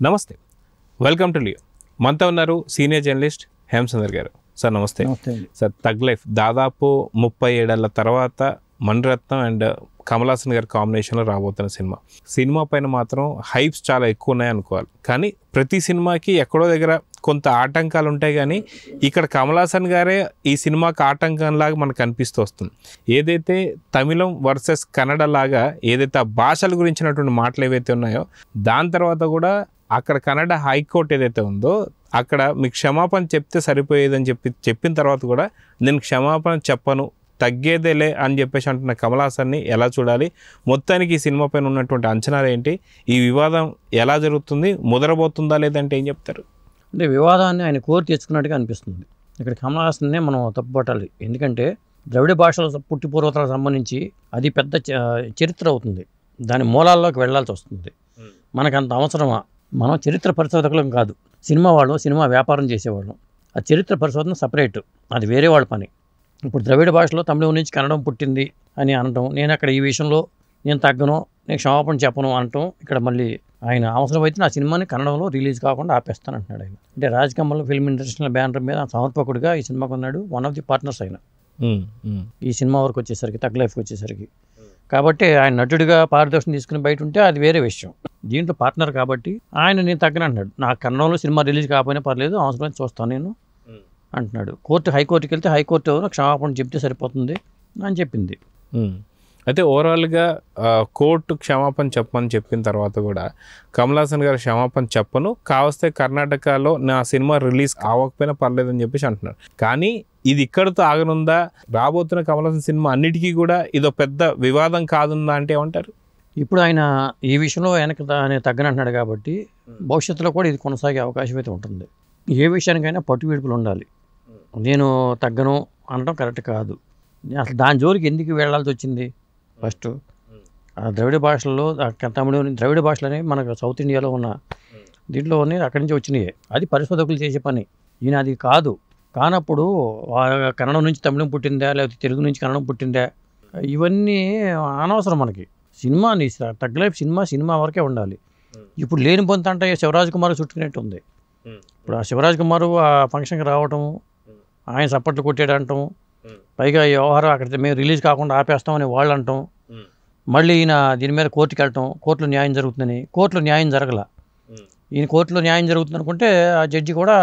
నమస్తే, welcome to Leo. మనతో ఉన్నారు సీనియర్ జర్నలిస్ట్ హేమసుందర్ గారు. సార్ నమస్తే. సార్, తగ్ లైఫ్ దాదాపు 37 ఏళ్ల తర్వాత మణిరత్నం అండ్ కమల్ హాసన్ గారి కాంబినేషన్లో రాబోతున్న సినిమా పైన మాత్రం హైప్స్ చాలా ఎక్కువ ఉన్నాయి అనుకోవాలి. కానీ ప్రతి సినిమాకి ఎక్కడో దగ్గర కొంత ఆటంకాలు ఉంటాయి. కానీ ఇక్కడ కమల్ హాసన్ గారే ఈ సినిమాకి ఆటంకంలాగా మనకు అనిపిస్తూ వస్తుంది. ఏదైతే తమిళం వర్సెస్ కన్నడ లాగా ఏదైతే ఆ భాషల గురించినటువంటి మాటలు ఏవైతే ఉన్నాయో, దాని తర్వాత కూడా అక్కడ కన్నడ హైకోర్టు ఏదైతే ఉందో అక్కడ మీకు క్షమాపణ చెప్తే సరిపోయేదని చెప్పిన తర్వాత కూడా నేను క్షమాపణ చెప్పను, తగ్గేదేలే అని చెప్పేసి అంటున్న కమల్ హాసన్ని ఎలా చూడాలి? మొత్తానికి ఈ సినిమా పైన ఉన్నటువంటి అంచనాలు ఏంటి? ఈ వివాదం ఎలా జరుగుతుంది? ముదరబోతుందా లేదంటే ఏం చెప్తారు? అంటే వివాదాన్ని ఆయన కోరి తెచ్చుకున్నట్టుగా అనిపిస్తుంది. ఇక్కడ కమల్ హాసన్నే మనం తప్పుపట్టాలి. ఎందుకంటే ద్రవిడ భాషల పుట్టి పూర్వతలకు సంబంధించి అది పెద్ద చరిత్ర అవుతుంది. దాని మూలాల్లోకి వెళ్లాల్సి వస్తుంది. మనకంత అవసరమా? మనం చరిత్ర పరిశోధకులం కాదు, సినిమా వాళ్ళు, సినిమా వ్యాపారం చేసేవాళ్ళం. ఆ చరిత్ర పరిశోధన సపరేట్, అది వేరే వాళ్ళ పని. ఇప్పుడు ద్రవిడ భాషలో తమిళం నుంచి కన్నడం పుట్టింది అని అనటం, నేను అక్కడ ఈ విషయంలో నేను తగ్గను, నేను క్షమాపణ చెప్పను అనటం, ఇక్కడ మళ్ళీ ఆయన అవసరమైతే నా సినిమాని కన్నడంలో రిలీజ్ కాకుండా ఆపేస్తాను అంటున్నాడు ఆయన. అంటే Raj Kamal film industrial banner మీద సమర్పకుడిగా ఈ సినిమాకు ఉన్నాడు. వన్ ఆఫ్ ది పార్ట్నర్స్ ఆయన ఈ సినిమా వరకు వచ్చేసరికి, తగ్ లైఫ్కి వచ్చేసరికి. కాబట్టి ఆయన నటుడిగా పారితోషికం తీసుకుని బయట ఉంటే అది వేరే విషయం. దీంట్లో పార్ట్నర్ కాబట్టి ఆయన నేను తగ్గనంటున్నాడు. నా కన్నడంలో సినిమా రిలీజ్ కాకపోయినా పర్లేదు, అవసరమైతే చూస్తాను నేను అంటున్నాడు. హైకోర్టుకి వెళ్తే హైకోర్టు ఎవరో క్షమాపణ చెప్తే సరిపోతుంది అని చెప్పింది. అయితే ఓవరాల్గా కోర్టు క్షమాపణ చెప్పమని చెప్పిన తర్వాత కూడా కమల్ హాసన్ గారు క్షమాపణ చెప్పను, కావస్తే కర్ణాటకలో నా సినిమా రిలీజ్ అవ్వకపోయినా పర్లేదని చెప్పేసి అంటున్నారు. కానీ ఇది ఇక్కడితో ఆగనుందా? రాబోతున్న కమల్ హాసన్ సినిమా అన్నిటికీ కూడా ఇదో పెద్ద వివాదం కాదుందా అంటే ఏమంటారు? ఇప్పుడు ఆయన ఈ విషయంలో ఆయన తగ్గనంటున్నాడు కాబట్టి భవిష్యత్తులో కూడా ఇది కొనసాగే అవకాశం అయితే ఉంటుంది. ఏ విషయానికైనా పట్టు విడుపులు ఉండాలి. నేను తగ్గను అనడం కరెక్ట్ కాదు. అసలు దాని జోలికి ఎందుకు వెళ్ళాల్సి వచ్చింది? ఫస్ట్ ద్రవిడ భాషల్లో, తమిళ ద్రవిడ భాషలనే మనకు సౌత్ ఇండియాలో ఉన్న దీంట్లోనే అక్కడి నుంచి వచ్చినాయి. అది పరిశోధకులు చేసే పని. ఈయన అది కాదు. కానప్పుడు కన్నడం నుంచి తమిళం పుట్టిందా, లేకపోతే తెలుగు నుంచి కన్నడం పుట్టిందా, ఇవన్నీ అనవసరం మనకి. సినిమా తగ్ లైఫ్ సినిమా వరకే ఉండాలి. ఇప్పుడు లేని పొంత అంటే శివరాజ్ కుమార్ చుట్టుకునేట్టు ఉంది. ఇప్పుడు ఆ శివరాజ్ కుమార్ ఆ ఫంక్షన్కి రావటం, ఆయన సప్పట్లు కొట్టేయడంటాం, పైగా ఈ వ్యవహారం అక్కడ మేము రిలీజ్ కాకుండా ఆపేస్తామని వాళ్ళు అంటాం, మళ్ళీ ఈయన దీని మీద కోర్టుకి వెళ్ళటం, కోర్టులో న్యాయం జరుగుతుందని. కోర్టులో న్యాయం జరగల. ఈయన కోర్టులో న్యాయం జరుగుతుంది అనుకుంటే ఆ జడ్జి కూడా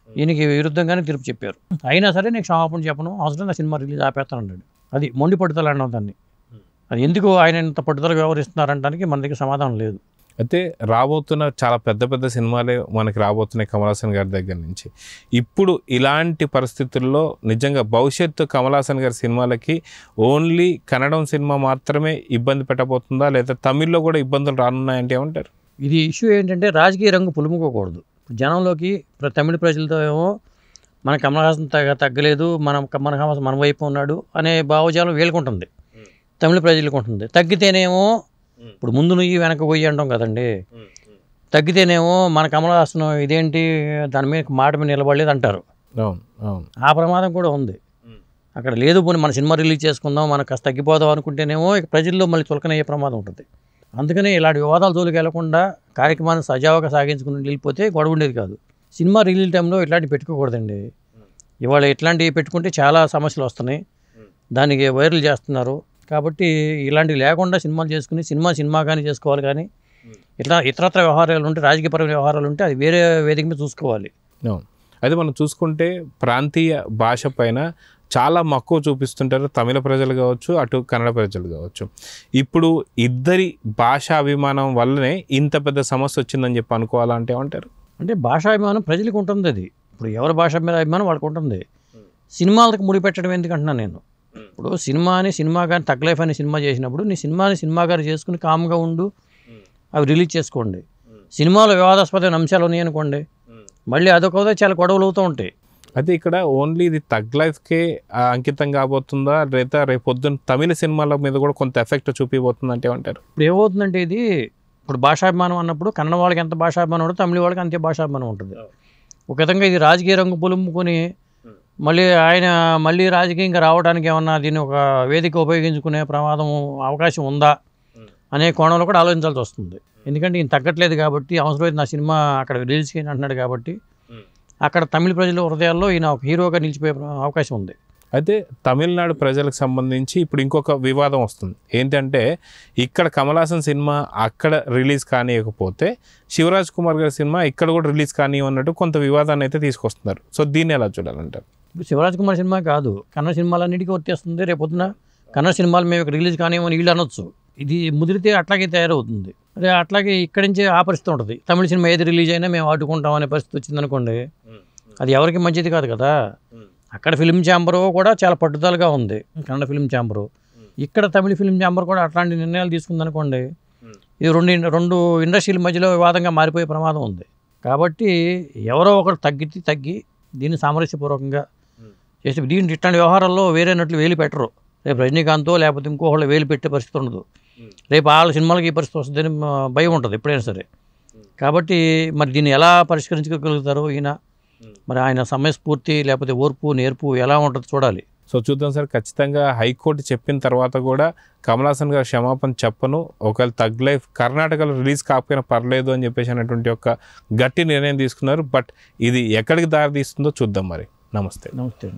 ఈయనకి విరుద్ధంగానే తీర్పు చెప్పారు. అయినా సరే నేను క్షమాపణ చెప్పను, అవసరం నా సినిమా రిలీజ్ ఆపేస్తాను అన్నాడు. అది మొండి పట్టుదల అన్నాం దాన్ని. అది ఎందుకు ఆయన ఇంత పట్టుదలకు వ్యవహరిస్తున్నారంటానికి మన దగ్గర సమాధానం లేదు. అయితే రాబోతున్న చాలా పెద్ద సినిమాలే మనకి రాబోతున్నాయి కమల్ హాసన్ గారి దగ్గర నుంచి. ఇప్పుడు ఇలాంటి పరిస్థితుల్లో నిజంగా భవిష్యత్తు కమల్ హాసన్ గారి సినిమాలకి ఓన్లీ కన్నడం సినిమా మాత్రమే ఇబ్బంది పెట్టబోతుందా, లేదా తమిళ్లో కూడా ఇబ్బందులు రానున్నాయంటే ఏమంటారు? ఇది ఇష్యూ ఏంటంటే రాజకీయ రంగు పులుముకోకూడదు. జనంలోకి తమిళ ప్రజలతో ఏమో మన కమల్ హాసన్ తగ్గలేదు, మన హాసన్ మన వైపు ఉన్నాడు అనే భావజాలం వీళ్ళకుంటుంది, తమిళ ప్రజలకు ఉంటుంది. తగ్గితేనేమో ఇప్పుడు ముందు నుయ్యి వెనక పోయి అంటాం కదండి. తగ్గితేనేమో మన కమల్ హాసన్ ఇదేంటి దాని మీద మాట మీద నిలబడలేదు అంటారు. ఆ ప్రమాదం కూడా ఉంది అక్కడ. లేదు పోనీ మన సినిమా రిలీజ్ చేసుకుందాం, మనకు కాస్త తగ్గిపోదాం అనుకుంటేనేమో ప్రజల్లో మళ్ళీ చులకనయ్యే ప్రమాదం ఉంటుంది. అందుకనే ఇలాంటి వివాదాల జోలికి వెళ్లకుండా కార్యక్రమాన్ని సజావుగా సాగించుకుని వెళ్ళిపోతే గొడవ ఉండేది కాదు. సినిమా రిలీజ్ టైంలో ఇట్లాంటివి పెట్టుకోకూడదండి. ఇవాళ ఇట్లాంటివి పెట్టుకుంటే చాలా సమస్యలు వస్తున్నాయి, దానికి వైరల్ చేస్తున్నారు. కాబట్టి ఇలాంటివి లేకుండా సినిమాలు చేసుకుని సినిమాగానే చేసుకోవాలి. కానీ ఇట్లా ఇతరత్ర వ్యవహారాలు ఉంటే, రాజకీయపరమైన వ్యవహారాలు ఉంటే అది వేరే వేదిక మీద చూసుకోవాలి. అయితే మనం చూసుకుంటే ప్రాంతీయ భాష పైన చాలా మక్కువ చూపిస్తుంటారు తమిళ ప్రజలు కావచ్చు, అటు కన్నడ ప్రజలు కావచ్చు. ఇప్పుడు ఇద్దరి భాషా అభిమానం వల్లనే ఇంత పెద్ద సమస్య వచ్చిందని చెప్పి అనుకోవాలంటే ఏమంటారు? అంటే భాషాభిమానం ప్రజలకు ఉంటుంది. అది ఇప్పుడు ఎవరి భాష మీద అభిమానం వాళ్ళకు ఉంటుంది. సినిమాలకు ముడిపెట్టడం ఎందుకంటున్నాను నేను. ఇప్పుడు సినిమా కానీ తగ్ లైఫ్ అనే సినిమా చేసినప్పుడు నీ సినిమా గారు చేసుకుని కామ్గా ఉండు, అవి రిలీజ్ చేసుకోండి. సినిమాలో వివాదాస్పదమైన అంశాలు ఉన్నాయి అనుకోండి, మళ్ళీ అదొక చాలా గొడవలు అవుతూ ఉంటాయి. అయితే ఇక్కడ ఓన్లీ ఇది తగ్ లైఫ్కే అంకితం కాబోతుందా, లేదా రేపు పొద్దున్న తమిళ సినిమాల మీద కూడా కొంత ఎఫెక్ట్ చూపిపోతుంది అంటే ఏమంటారు? ఇప్పుడు ఏమవుతుందంటే ఇది ఇప్పుడు భాషాభిమానం అన్నప్పుడు కన్నడ వాళ్ళకి ఎంత భాషాభిమానం ఉంటుందో తమిళ వాళ్ళకి అంతే భాషాభిమానం ఉంటుంది. ఒక విధంగా ఇది రాజకీయ రంగు పులుముకొని మళ్ళీ రాజకీయంగా రావడానికి ఏమన్నా దీన్ని ఒక వేదిక ఉపయోగించుకునే అవకాశం ఉందా అనే కోణంలో కూడా ఆలోచించాల్సి వస్తుంది. ఎందుకంటే ఈయన తగ్గట్లేదు కాబట్టి, అవసరమైతే నా సినిమా అక్కడ రిలీజ్ చేయని అంటున్నాడు కాబట్టి అక్కడ తమిళ ప్రజల హృదయాల్లో ఈయన ఒక హీరోగా నిలిచిపోయే అవకాశం ఉంది. అయితే తమిళనాడు ప్రజలకు సంబంధించి ఇప్పుడు ఇంకొక వివాదం వస్తుంది. ఏంటంటే ఇక్కడ కమల్ హాసన్ సినిమా అక్కడ రిలీజ్ కానియకపోతే శివరాజ్ కుమార్ గారి సినిమా ఇక్కడ కూడా రిలీజ్ కానివ్వన్నట్టు కొంత వివాదాన్ని అయితే తీసుకొస్తున్నారు. సో దీన్ని ఎలా చూడాలంటారు? ఇప్పుడు శివరాజ్ కుమార్ సినిమా కాదు, కన్నడ సినిమాలన్నిటికీ వచ్చేస్తుంది. రేపొద్దున కన్నడ సినిమాలు మేము ఇక్కడ రిలీజ్ కానివ్వని వీళ్ళు అనొచ్చు. ఇది ముదిరితే అట్లాగే తయారవుతుంది. అదే అట్లాగే ఇక్కడి నుంచే ఆ పరిస్థితి ఉంటుంది. తమిళ సినిమా ఏది రిలీజ్ అయినా మేము ఆడుకుంటాం అనే పరిస్థితి వచ్చిందనుకోండి, అది ఎవరికి మంచిది కాదు కదా. అక్కడ ఫిల్మ్ ఛాంబరు కూడా చాలా పట్టుదలగా ఉంది, కన్నడ ఫిల్మ్ ఛాంబరు. ఇక్కడ తమిళ ఫిల్మ్ ఛాంబర్ కూడా అట్లాంటి నిర్ణయాలు తీసుకుందనుకోండి, ఇది రెండు ఇండస్ట్రీల మధ్యలో వివాదంగా మారిపోయే ప్రమాదం ఉంది. కాబట్టి ఎవరో ఒకరు తగ్గి దీన్ని సామరస్యపూర్వకంగా చేసి ఇట్లాంటి వ్యవహారాల్లో వేరే నట్లు వేలు పెట్టరు. రేపు రజనీకాంతో లేకపోతే ఇంకోళ్ళు వేలు పెట్టే పరిస్థితి ఉండదు. రేపు వాళ్ళ సినిమాలకి ఈ పరిస్థితి వస్తుందని భయం ఉంటుంది ఎప్పుడైనా సరే. కాబట్టి మరి దీన్ని ఎలా పరిష్కరించగలుగుతారో ఈయన, మరి ఆయన సమయస్ఫూర్తి లేకపోతే ఓర్పు నేర్పు ఎలా ఉంటుందో చూడాలి. సో చూద్దాం సార్. ఖచ్చితంగా హైకోర్టు చెప్పిన తర్వాత కూడా కమల్ హాసన్ గారు క్షమాపణ చెప్పను, ఒకవేళ తగ్ లైఫ్ కర్ణాటకలో రిలీజ్ కాకపోయినా పర్లేదు అని చెప్పేసి అనేటువంటి ఒక గట్టి నిర్ణయం తీసుకున్నారు. బట్ ఇది ఎక్కడికి దారి తీస్తుందో చూద్దాం మరి. నమస్తే. నమస్తే.